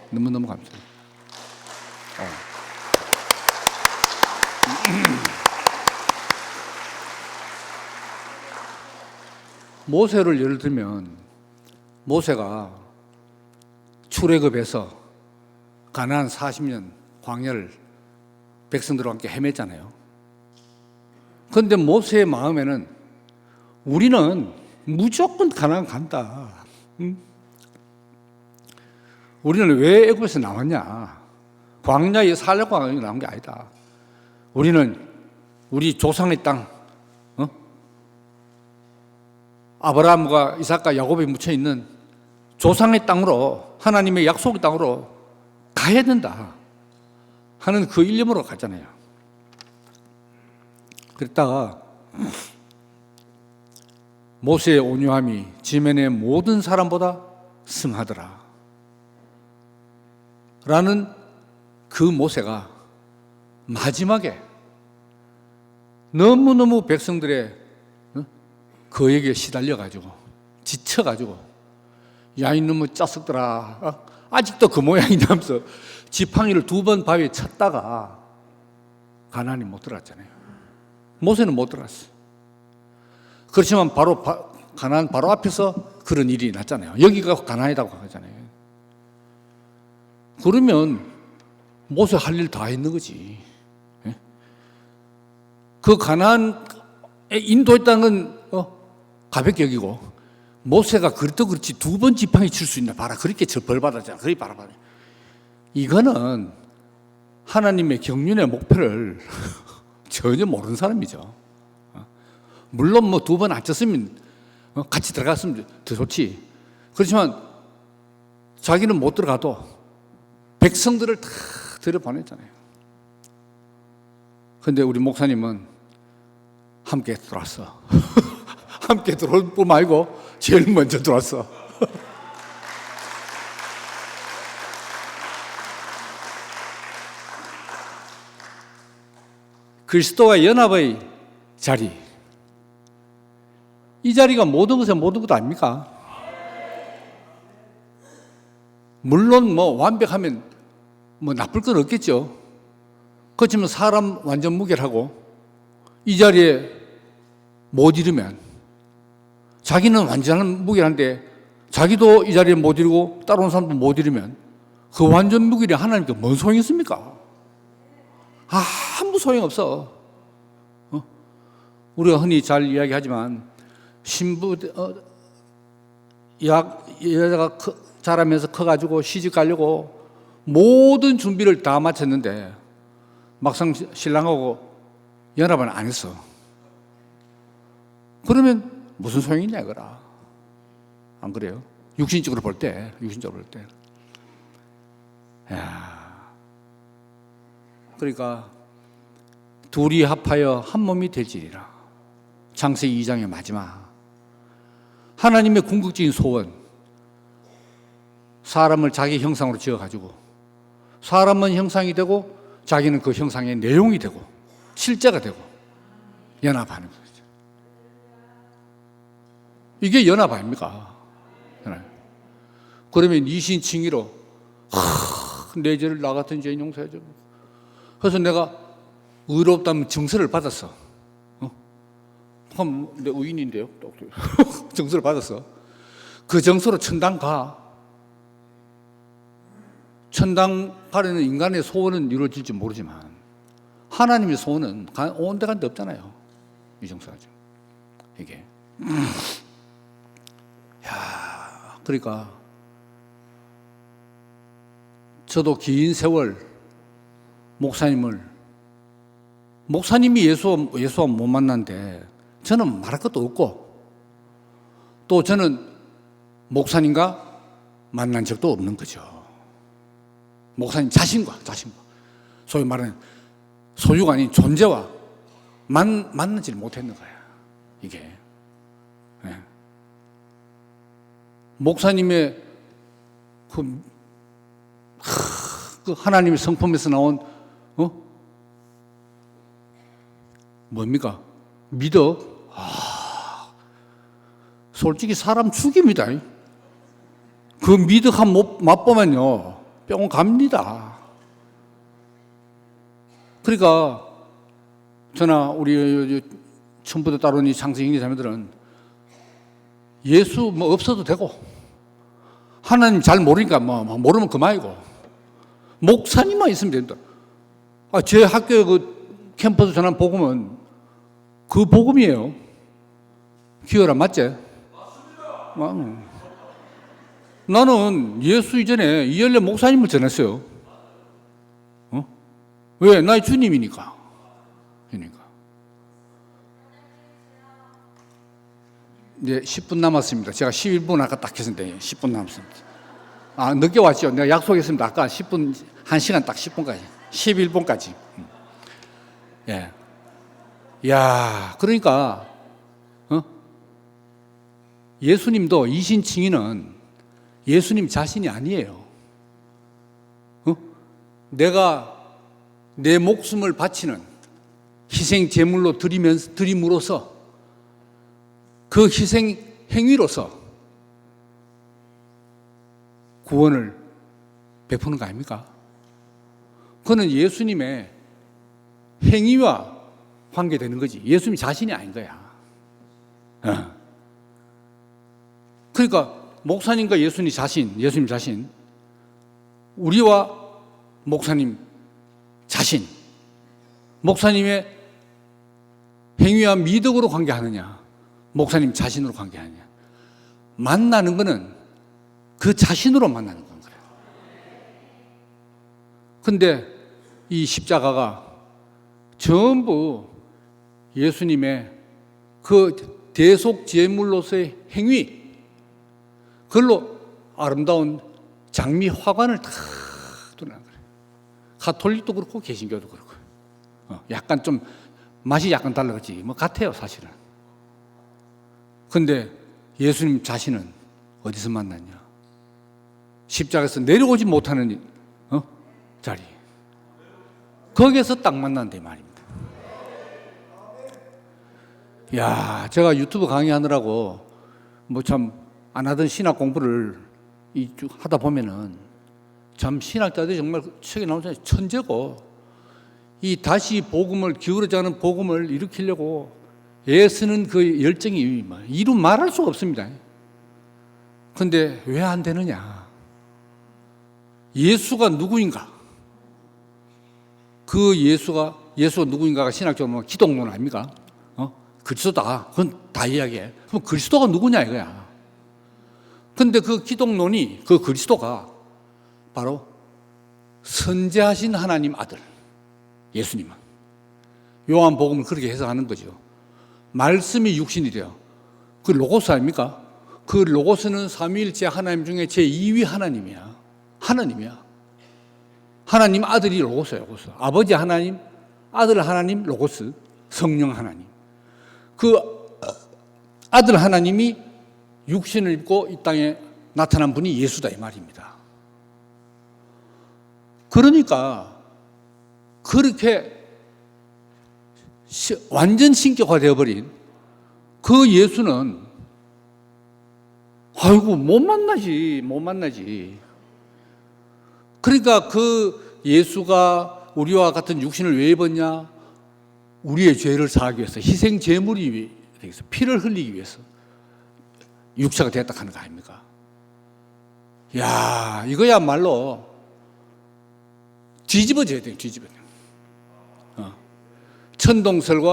너무너무 감사해요. 모세를 예를 들면 모세가 출애굽에서 가나안 40년 광야를 백성들과 함께 헤맸잖아요. 그런데 모세의 마음에는 우리는 무조건 가나안 간다. 우리는 왜 애굽에서 나왔냐? 광야에 살려고 나온 게 아니다. 우리는 우리 조상의 땅, 아브라함과 이삭과 야곱이 묻혀 있는 조상의 땅으로, 하나님의 약속의 땅으로 가야 된다 하는 그 일념으로 갔잖아요. 그랬다가 모세의 온유함이 지면의 모든 사람보다 승하더라 라는 그 모세가 마지막에 너무너무 백성들의 그에게 시달려가지고 지쳐가지고 야 이놈의 짜석들아 아직도 그 모양이냐면서 지팡이를 2번 바위에 쳤다가 가나안에 못 들어갔잖아요. 모세는 못 들어갔어요. 그렇지만 바로 가나안 바로 앞에서 그런 일이 났잖아요. 여기가 가나안이라고 하잖아요. 그러면 모세 할 일 다 했는 거지. 그 가나안에 인도했다는 건 가볍게 여기고 모세가 그래도 그렇지 2번 지팡이 칠 수 있나 봐라. 그렇게 벌 받았잖아. 그렇게 바라봐. 이거는 하나님의 경륜의 목표를 전혀 모르는 사람이죠. 물론 뭐 2번 안 쳤으면 같이 들어갔으면 더 좋지. 그렇지만 자기는 못 들어가도 백성들을 다 들여보냈잖아요. 그런데 우리 목사님은 함께 들어왔어. 함께 들어올 뿐 말고 제일 먼저 들어왔어. 그리스도와 연합의 자리, 이 자리가 모든 것의 모든 것 아닙니까? 물론 뭐 완벽하면 뭐 나쁠 건 없겠죠. 그렇지만 사람 완전 무결하고 이 자리에 못 이루면, 자기는 완전한 무결한데 자기도 이 자리에 못 이루고 따라온 사람도 못 이루면 그 완전 무결이 하나님께 뭔 소용이 있습니까? 아무 소용없어. 우리가 흔히 잘 이야기하지만 신부 여자가 자라면서 커가지고 시집 가려고 모든 준비를 다 마쳤는데 막상 신랑하고 연합은 안 했어. 그러면 무슨 소용이 있냐 이거라. 안 그래요? 육신적으로 볼 때. 그러니까 둘이 합하여 한 몸이 될지니라. 창세기 2장의 마지막. 하나님의 궁극적인 소원, 사람을 자기 형상으로 지어가지고 사람은 형상이 되고 자기는 그 형상의 내용이 되고 실제가 되고 연합하는 거죠. 이게 연합 아닙니까? 그러면 이신칭의로 내 죄를 나 같은 죄인 용서해줘. 그래서 내가 의롭다면 증서를 받았어. 그럼 내 의인인데요? 증서를 받았어. 그 증서로 천당 가. 천당 가려는 인간의 소원은 이루어질지 모르지만 하나님의 소원은 온 데 간데 없잖아요. 이 증서가죠. 이게. 그러니까 저도 긴 세월 목사님이 예수와 못 만났는데 저는 말할 것도 없고 또 저는 목사님과 만난 적도 없는 거죠. 목사님 자신과 소위 말하는 소유가 아닌 존재와 만나지 못했는 거야. 이게 목사님의 그 하나님의 성품에서 나온 뭡니까? 믿어? 솔직히 사람 죽입니다. 그 믿어 한 맛보면요 뿅 갑니다. 그러니까 저나 우리 전부터 따르는 이 창세 형제 자매들은 예수 뭐 없어도 되고 하나님 잘 모르니까 뭐 모르면 그만이고 목사님만 있으면 된다. 제 학교 그 캠퍼스 전한 복음은 그 복음이에요. 기어라 맞지? 맞습니다. 나는 예수 이전에 이열레 목사님을 전했어요. 왜? 나의 주님이니까. 그러니까. 이제 10분 남았습니다. 제가 11분 아까 딱 했는데 10분 남았습니다. 늦게 왔죠. 내가 약속했습니다. 아까 10분, 1시간 딱 10분까지. 11분까지. 예. 야, 그러니까, 예수님도 이신칭의는 예수님 자신이 아니에요. 내가 내 목숨을 바치는 희생 제물로 드림으로써 그 희생 행위로서 구원을 베푸는 거 아닙니까? 그거는 예수님의 행위와 관계되는 거지. 예수님 자신이 아닌 거야. 그러니까 목사님과 예수님 자신, 우리와 목사님 자신, 목사님의 행위와 미덕으로 관계하느냐, 목사님 자신으로 관계하느냐. 만나는 거는 그 자신으로 만나는 건 거예요. 근데 이 십자가가 전부 예수님의 그 대속 제물로서의 행위, 그걸로 아름다운 장미 화관을 다 드러난 거예요. 가톨릭도 그렇고 개신교도 그렇고. 약간 좀 맛이 약간 달라졌지 뭐 같아요 사실은. 근데 예수님 자신은 어디서 만났냐? 십자가에서 내려오지 못하는 자리, 거기에서 딱 만난대 말입니다. 야, 제가 유튜브 강의하느라고 뭐 참 안 하던 신학 공부를 하다 보면은 참 신학자들이 정말 책에 나오잖아요. 천재고, 이 다시 복음을 기울어져 가는 복음을 일으키려고 애쓰는 그 열정이 이루 말할 수가 없습니다. 근데 왜 안 되느냐? 예수가 누구인가? 그 예수가 누구인가가 신학적으로 기독론 아닙니까? 그리스도다. 그건 다 이야기해. 그럼 그리스도가 누구냐 이거야. 근데 그 기독론이, 그 그리스도가 바로 선재하신 하나님 아들 예수님은, 요한복음을 그렇게 해석하는 거죠. 말씀이 육신이 되어, 그 로고스 아닙니까? 그 로고스는 삼위일체 하나님 중에 제2위 하나님이야. 하나님 아들이 로고스예요. 로고스. 아버지 하나님, 아들 하나님, 로고스, 성령 하나님. 그 아들 하나님이 육신을 입고 이 땅에 나타난 분이 예수다 이 말입니다. 그러니까 그렇게 완전 신격화되어 버린 그 예수는 아이고 못 만나지. 그러니까 그 예수가 우리와 같은 육신을 왜 입었냐? 우리의 죄를 사하기 위해서, 희생 제물이 되겠어. 피를 흘리기 위해서 육체가 되었다 하는 거 아닙니까? 야, 이거야말로 뒤집어져야 돼요. 천동설이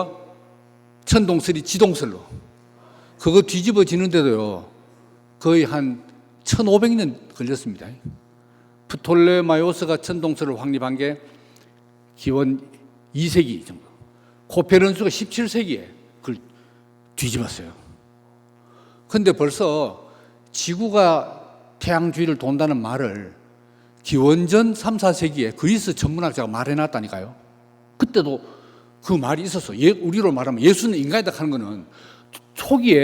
지동설로 그거 뒤집어지는데도요 거의 한 1500년 걸렸습니다. 프톨레마이오스가 천동설을 확립한 게 기원 2세기 정도, 코페르니쿠스가 17세기에 그걸 뒤집었어요. 근데 벌써 지구가 태양 주위를 돈다는 말을 기원전 3, 4세기에 그리스 천문학자가 말해놨다니까요. 그때도 그 말이 있었어. 우리로 말하면 예수는 인간이다 하는 거는 초기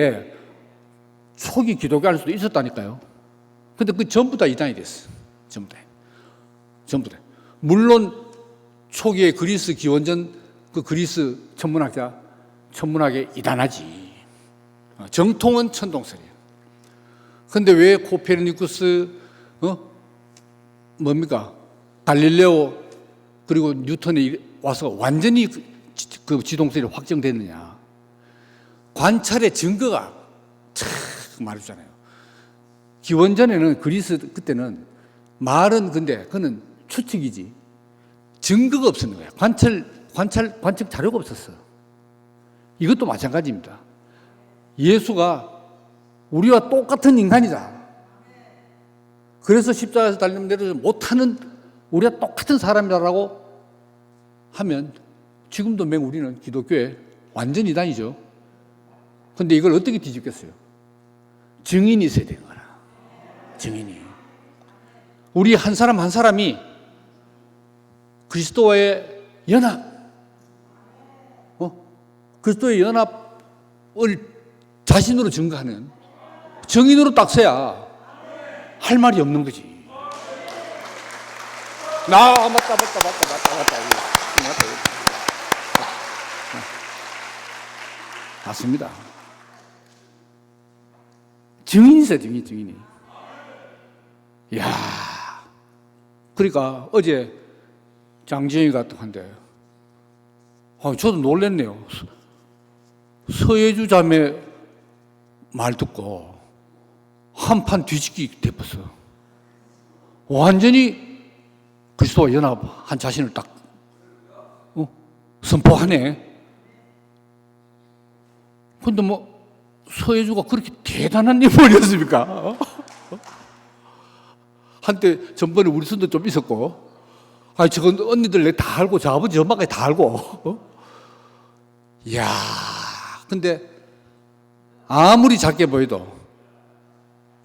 기독교 할 수도 있었다니까요. 근데 그 전부 다 이단이 됐어. 전부 다. 물론 초기에 그리스 기원전 그 그리스 천문학에 이단하지. 정통은 천동설이에요. 근데 왜 코페르니쿠스, 갈릴레오 그리고 뉴턴이 와서 완전히 그 지동설이 확정됐느냐? 관찰의 증거가 참 말해주잖아요. 기원전에는 그리스 그때는 말은 근데 그는 추측이지 증거가 없었는 거예요. 관측 자료가 없었어. 이것도 마찬가지입니다. 예수가 우리와 똑같은 인간이다. 그래서 십자가에서 달리면 내려오지 못하는 우리와 똑같은 사람이라고 하면 지금도 우리는 기독교에 완전 이단이죠. 그런데 이걸 어떻게 뒤집겠어요? 증인이 있어야 되는 거라. 증인이. 우리 한 사람 한 사람이 그리스도와의 연합, 그리스도의 연합을 자신으로 증거하는 증인으로 딱 서야 할 말이 없는 거지. 맞다. 맞습니다. 증인이 있어요, 증인이. 이야. 그러니까 어제 장지영이가 한데, 저도 놀랐네요. 서예주 자매 말 듣고 한판 뒤집기 돼버렸어. 완전히 그리스도와 연합한 자신을 딱 선포하네. 근데 서혜주가 그렇게 대단한 인물이었습니까? 한때 전번에 우리 손도 좀 있었고, 저건 언니들 내 다 알고, 저 아버지 엄마까지 다 알고. 이야, 근데 아무리 작게 보여도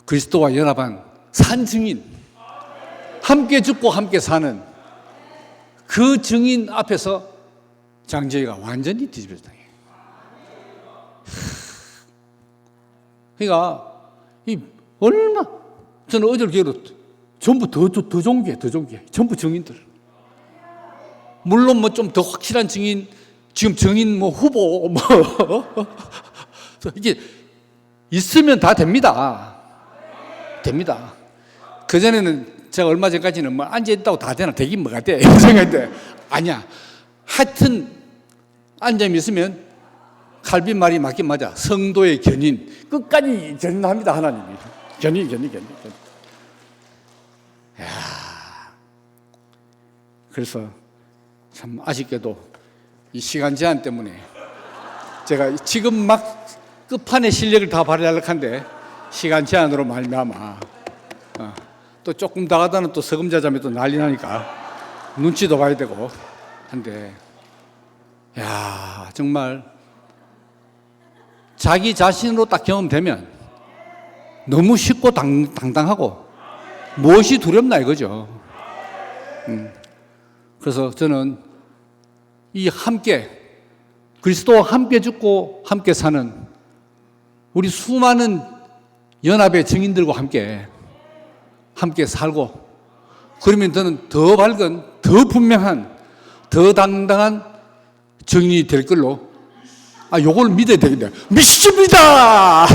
그리스도와 연합한 산 증인, 함께 죽고 함께 사는 그 증인 앞에서 장제이가 완전히 뒤집어져 당해. 그러니까 저는 어제를 기회로 전부 더 좋은 게 전부 증인들. 물론 뭐 좀 더 확실한 증인, 지금 증인 뭐 후보 뭐 이게 있으면 다 됩니다. 그 전에는 제가 얼마 전까지는 뭐 앉아 있다고 다 되나, 되긴 뭐가 돼 이런 생각인데, 아니야. 하여튼 앉아 있으면 칼빈 말이 맞긴 맞아. 성도의 견인, 끝까지 견인합니다 하나님이. 견인. 야, 그래서 참 아쉽게도 이 시간 제한 때문에 제가 지금 막 끝판에 실력을 다 발휘하려고 하는데, 시간 제한으로 말미암아 또 조금 더 가다는 또 서금자자면 또 난리 나니까 눈치도 봐야 되고 한데, 야, 정말 자기 자신으로 딱 경험되면 너무 쉽고 당당하고 무엇이 두렵나 이거죠. 그래서 저는 이 함께 그리스도와 함께 죽고 함께 사는 우리 수많은 연합의 증인들과 함께 살고, 그러면 저는 더 밝은, 더 분명한, 더 당당한 증인이 될 걸로, 요걸 믿어야 되겠네요. 믿습니다!